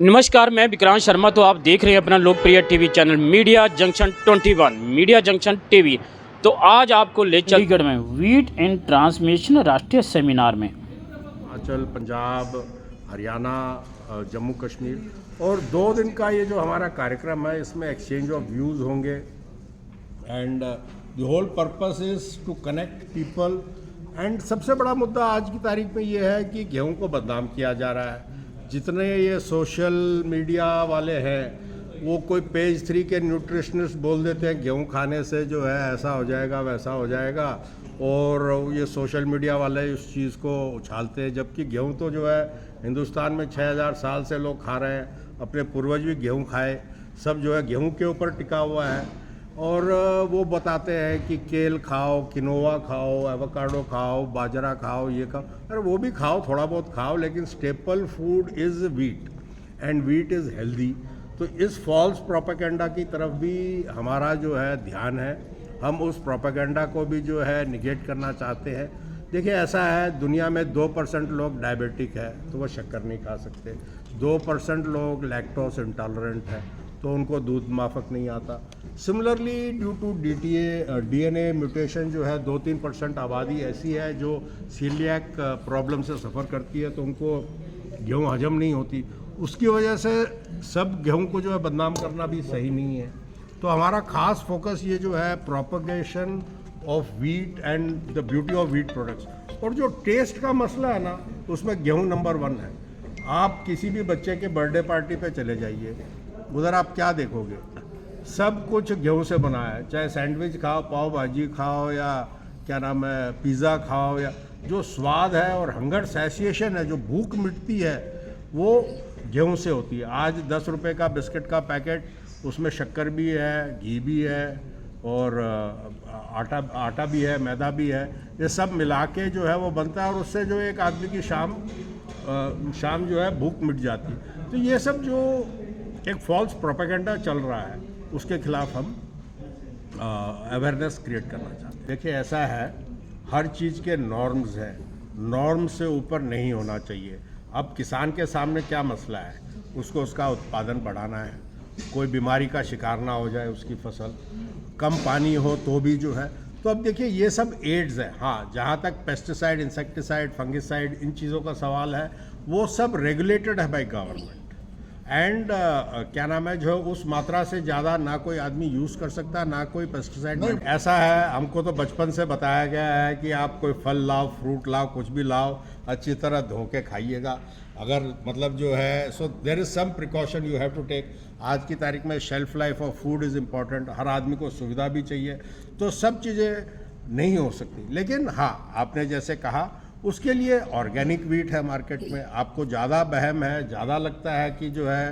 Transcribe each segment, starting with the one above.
नमस्कार, मैं विक्रांत शर्मा। तो आप देख रहे हैं अपना लोकप्रिय TV channel media junction 21 media junction TV. तो आज आपको ले चंडीगढ़ में वीट एंड ट्रांसमिशन राष्ट्रीय सेमिनार में हिमाचल, पंजाब, हरियाणा, जम्मू कश्मीर और 2 दिन का ये जो हमारा कार्यक्रम है, इसमें एक्सचेंज ऑफ व्यूज़ होंगे and the whole purpose is to connect people. And सबसे बड़ा मुद्दा आज की तारीख में ये है कि गेहूं को बदनाम किया जा रहा है। जितने ये सोशल मीडिया वाले हैं वो कोई पेज 3 के न्यूट्रिशनिस्ट बोल देते हैं गेहूं खाने से जो है ऐसा हो जाएगा वैसा हो जाएगा, और ये सोशल मीडिया वाले इस चीज़ को उछालते हैं, जबकि गेहूं तो जो है हिंदुस्तान में 6000 साल से लोग खा रहे हैं। अपने पूर्वज भी गेहूं खाए, सब जो है गेहूं के ऊपर टिका हुआ है। और वो बताते हैं कि केल खाओ, किनोवा खाओ, एवोकाडो खाओ, बाजरा खाओ, ये खाओ। अरे वो भी खाओ, थोड़ा बहुत खाओ, लेकिन staple food is wheat and wheat is healthy. तो इस फॉल्स प्रोपेगेंडा की तरफ भी हमारा जो है ध्यान है। हम उस प्रोपेगेंडा को भी जो है निगेट करना चाहते हैं। देखिए, ऐसा है, दुनिया में 2% लोग डायबिटिक है तो वो शक्कर नहीं खा सकते, 2% लोग लैक्टोस इंटॉलरेंट है तो उनको दूध माफक नहीं आता। Similarly due to DNA mutation जो है 2-3% आबादी ऐसी है जो सीलिएक प्रॉब्लम से सफ़र करती है, तो उनको गेहूँ हजम नहीं होती। उसकी वजह से सब गेहूँ को जो है बदनाम करना भी सही नहीं है। तो हमारा खास फोकस ये जो है propagation of wheat and the beauty of wheat products. और जो टेस्ट का मसला है ना, उसमें गेहूँ नंबर 1 है। आप किसी भी बच्चे के बर्थडे पार्टी पे चले जाइए, उधर आप क्या देखोगे, सब कुछ गेहूं से बना है। चाहे सैंडविच खाओ, पाव भाजी खाओ, या क्या नाम है, पिज़्ज़ा खाओ, या जो स्वाद है और हंगर सैसिएशन है, जो भूख मिटती है, वो गेहूं से होती है। आज 10 रुपये का बिस्किट का पैकेट, उसमें शक्कर भी है, घी भी है और आटा भी है, मैदा भी है, ये सब मिला के जो है वो बनता है, और उससे जो एक आदमी की शाम जो है भूख मिट जाती है। तो ये सब जो एक फॉल्स प्रोपेगेंडा चल रहा है, उसके खिलाफ हम अवेयरनेस क्रिएट करना चाहते हैं। देखिए, ऐसा है, हर चीज़ के नॉर्म्स हैं, नॉर्म से ऊपर नहीं होना चाहिए। अब किसान के सामने क्या मसला है, उसको उसका उत्पादन बढ़ाना है, कोई बीमारी का शिकार ना हो जाए उसकी फसल, कम पानी हो तो भी जो है। तो अब देखिए, ये सब एड्स है। हाँ, जहाँ तक पेस्टिसाइड, इंसेक्टिसाइड, फंगिसाइड, इन चीज़ों का सवाल है, वो सब रेगुलेटेड है बाय गवर्नमेंट। एंड क्या नाम है, जो उस मात्रा से ज़्यादा ना कोई आदमी यूज़ कर सकता, ना कोई पेस्टिसाइड। ऐसा है, हमको तो बचपन से बताया गया है कि आप कोई फल लाओ, फ्रूट लाओ, कुछ भी लाओ, अच्छी तरह धो के खाइएगा। अगर मतलब जो है, so there is some precaution you have to take. आज की तारीख में shelf life of food is important, हर आदमी को सुविधा भी चाहिए, तो सब चीज़ें नहीं हो सकती। लेकिन हाँ, आपने जैसे कहा, उसके लिए ऑर्गेनिक वीट है मार्केट में। आपको ज़्यादा वहम है, ज़्यादा लगता है कि जो है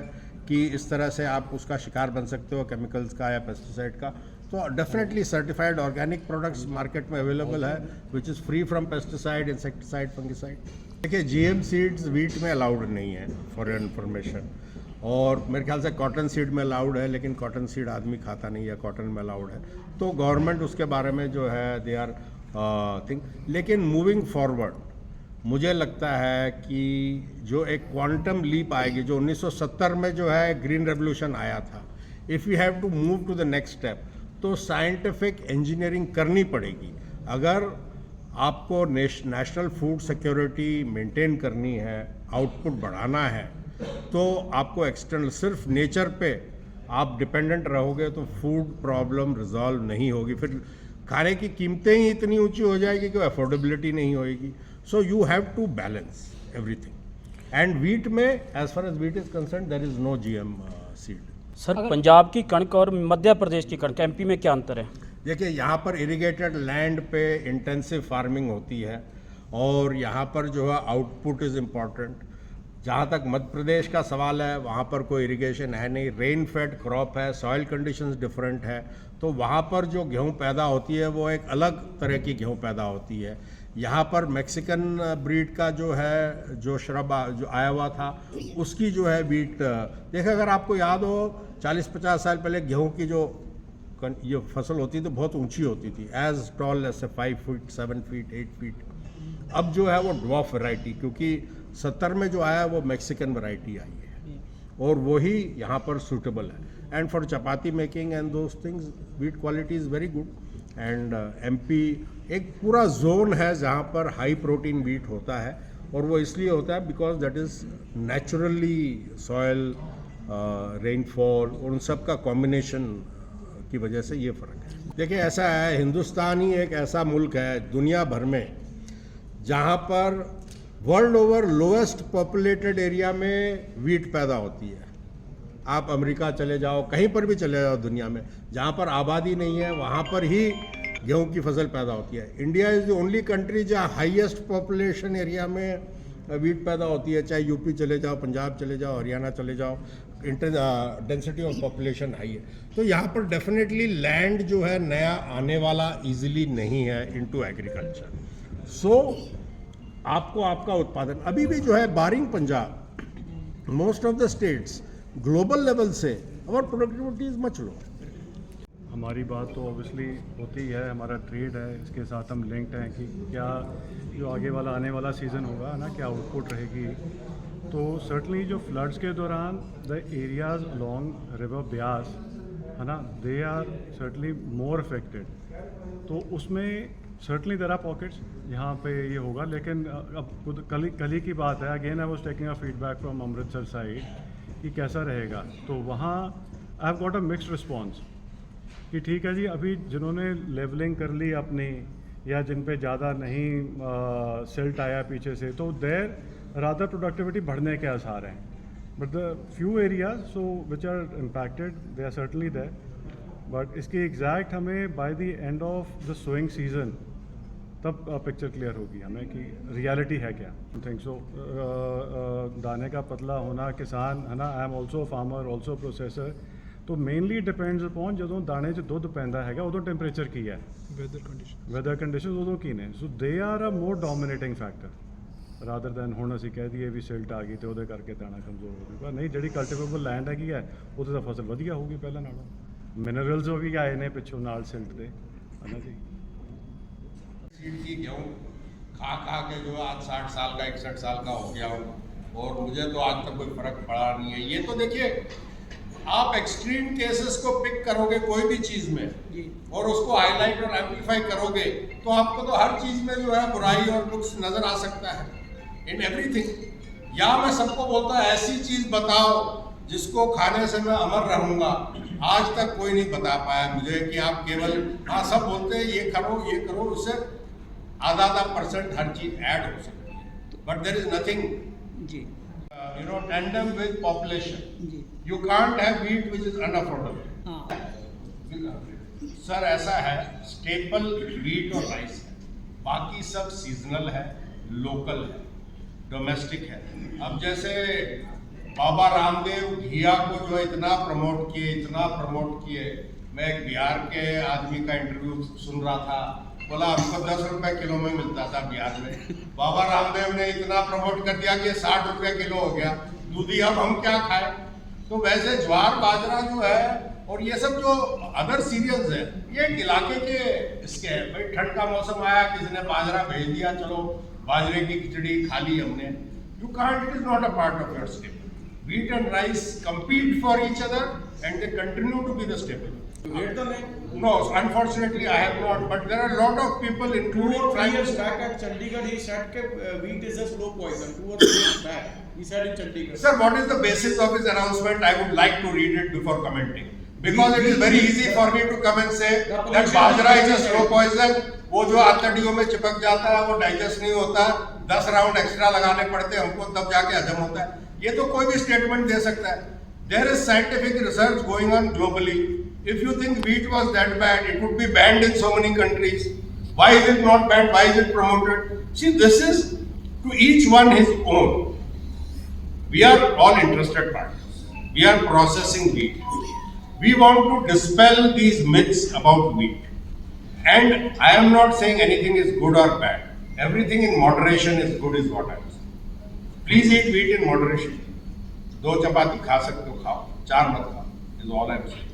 कि इस तरह से आप उसका शिकार बन सकते हो केमिकल्स का या पेस्टिसाइड का, तो definitely certified organic products market में अवेलेबल है, which is free from pesticide, insecticide, fungicide. देखिए, जीएम सीड्स वीट में अलाउड नहीं है, फॉर योर इन्फॉर्मेशन। और मेरे ख्याल से कॉटन सीड में अलाउड है, लेकिन कॉटन सीड आदमी खाता नहीं है, कॉटन में अलाउड है। तो गवर्नमेंट उसके बारे में जो है दे आर थिंग। लेकिन मूविंग फॉरवर्ड मुझे लगता है कि जो एक क्वांटम लीप आएगी, जो 1970 में जो है ग्रीन रेवोल्यूशन आया था, if you have to move to the next step, तो साइंटिफिक इंजीनियरिंग करनी पड़ेगी। अगर आपको नेशनल फूड सिक्योरिटी मेंटेन करनी है, आउटपुट बढ़ाना है, तो आपको एक्सटर्नल, सिर्फ नेचर पे आप डिपेंडेंट रहोगे तो फूड प्रॉब्लम रिजॉल्व नहीं होगी। फिर खाने की कीमतें ही इतनी ऊंची हो जाएगी कि अफोर्डेबिलिटी नहीं होएगी। So you have to balance everything. And wheat में, as far as wheat is concern, there is no GM seed. Sir, Punjab की कणक और मध्य प्रदेश की कणक, एमपी में क्या अंतर है? देखिए, यहाँ पर इरिगेटेड लैंड पे इंटेंसिव फार्मिंग होती है, और यहाँ पर जो है आउटपुट इज़ इम्पॉर्टेंट। जहाँ तक मध्य प्रदेश का सवाल है, वहाँ पर कोई इरिगेशन है नहीं, रेन फेड क्रॉप है, सॉइल कंडीशंस डिफरेंट है, तो वहाँ पर जो गेहूँ पैदा होती है वो एक अलग तरह की गेहूँ पैदा होती है। यहाँ पर मैक्सिकन ब्रीड का जो है, जो श्रब जो आया हुआ था, उसकी जो है वीट, देखिए अगर आपको याद हो, 40-50 साल पहले गेहूँ की जो ये फसल होती तो बहुत ऊंची होती थी, as tall as 5 feet, 7 feet, 8 feet. अब जो है वो ड्वार्फ वैरायटी, क्योंकि 70 में जो आया वो मैक्सिकन वैरायटी आई है। और वही यहाँ पर सूटेबल है. And for chapati making and those things wheat quality is very good. And MP एक पूरा जोन है जहाँ पर हाई प्रोटीन व्हीट होता है, और वो इसलिए होता है because that is naturally soil, rainfall और उन सब का कॉम्बिनेशन की वजह से ये फ़र्क है. देखिए ऐसा है, हिंदुस्तान ही एक ऐसा मुल्क है दुनिया भर में जहाँ पर world over lowest populated area में व्हीट पैदा होती है. आप अमेरिका चले जाओ, कहीं पर भी चले जाओ दुनिया में, जहाँ पर आबादी नहीं है वहाँ पर ही गेहूं की फसल पैदा होती है. India is the only country जहाँ हाईएस्ट पॉपुलेशन एरिया में व्हीट पैदा होती है. चाहे यूपी चले जाओ, पंजाब चले जाओ, हरियाणा चले जाओ, डेंसिटी ऑफ पॉपुलेशन हाई है. तो यहाँ पर डेफिनेटली लैंड जो है नया आने वाला इजीली नहीं है इनटू एग्रीकल्चर. सो आपको आपका उत्पादन अभी भी जो है barring Punjab, most of the states global level से और प्रोडक्टिविटी इज मच लो. हमारी बात तो ऑब्वियसली होती है, हमारा ट्रेड है, इसके साथ हम लिंक्ड हैं कि क्या जो आगे वाला आने वाला सीज़न होगा ना, क्या आउटपुट रहेगी. तो सर्टनली जो फ्लड्स के दौरान the areas along river Beas है ना, they are certainly more affected. तो उसमें सर्टनली देयर आर पॉकेट्स यहाँ पे ये होगा. लेकिन अब खुद कल ही की बात है, again I was taking a feedback from Amritsar side कि कैसा रहेगा. तो वहाँ I have got a mixed response कि ठीक है जी, अभी जिन्होंने लेवलिंग कर ली अपनी, या जिन पे ज़्यादा नहीं सिल्ट आया पीछे से, तो देयर रादर प्रोडक्टिविटी बढ़ने के आसार हैं. But the few areas so which are impacted they are certainly there. But इसकी एग्जैक्ट हमें by the end of the sowing season तब पिक्चर क्लियर होगी हमें कि रियलिटी है क्या. थिंक सो दाने का पतला होना, किसान है ना, I am also farmer, also processor. तो मेनली डिपेंड्स अपॉन जो दाने च दुध पैंदा है उदों टैंपरेचर की है, वेदर कंडीशन उदों की ने. So they are a more dominating factor rather than हुण असीं कह दईए भी सिल्ट आ गई तो उहदे करके दाना कमज़ोर हो जाऊगा. नहीं, जिहड़ी कल्टिवेबल लैंड हैगी है उहदे तां फसल वधिया होगी पहले नालों. मिनरल्स भी आए ने पिछों नाल सिल्ट दे, है ना जी. सीड की गेहूँ खा के जो आज 60 साल का 61 साल का हो गया हूँ, और मुझे तो आज तक कोई फर्क पड़ा नहीं है. ये तो देखिए, आप एक्सट्रीम केसेस को पिक करोगे कोई भी चीज में और उसको हाईलाइट और एम्पलीफाई करोगे तो आपको तो हर चीज में जो है बुराई और नुक्स नजर आ सकता है, इन एवरीथिंग. या मैं सबको बोलता हूँ ऐसी चीज बताओ जिसको खाने से मैं अमर रहूंगा. आज तक कोई नहीं बता पाया मुझे कि आप केवल हाँ सब बोलते हैं ये करो, उससे आधा % हर चीज ऐड हो सकती है. But there is nothing tandem with population. You can't have wheat which is unaffordable. Sir ऐसा है, स्टेपल व्हीट और राइस है, बाकी सब सीजनल है, लोकल है, डोमेस्टिक है. अब जैसे बाबा रामदेव घिया को जो इतना प्रमोट किए, मैं एक बिहार के आदमी का इंटरव्यू सुन रहा था, बोला हमको 10 रुपए किलो में मिलता था बिहार में, बाबा रामदेव ने इतना प्रमोट कर दिया कि 60 रुपए किलो हो गया दूधी. अब हम क्या खाएं. तो वैसे ज्वार बाजरा जो है और ये सब जो अदर सीरियल्स है, ये इलाके के इसके है. भाई ठंड का मौसम आया, किसी ने बाजरा भेज दिया, चलो बाजरे की खिचड़ी खा ली हमने. You can't, it is not a part of your staple. Wheat and rice compete for each other and they continue to be the staple. You read the name? No, unfortunately I have not, but there are a lot of people, including 2 or 3 prime years back at Chandigarh, he said that wheat is a slow poison. 2 or 3 years back, he said in Chandigarh. Sir, what is the basis of his announcement? I would like to read it before commenting. Because it is very easy for me to come and say that bajra is a slow poison. वो जो आंतड़ियों में चिपक जाता है, वो digest नहीं होता, 10 round extra लगाने पड़ते हैं हमको, तब जाके हजम होता है. ये तो कोई भी स्टेटमेंट दे सकता है. There is scientific research going on globally. If you think wheat was that bad, it would be banned in so many countries. Why is it not banned? Why is it promoted? See, this is to each one his own. We are all interested parties. We are processing wheat. We want to dispel these myths about wheat. And I am not saying anything is good or bad. Everything in moderation is good, is what I am saying. Please eat wheat in moderation. 2 चपाती खा सकते हो, खाओ, 4 मत खाओ, is all I am saying.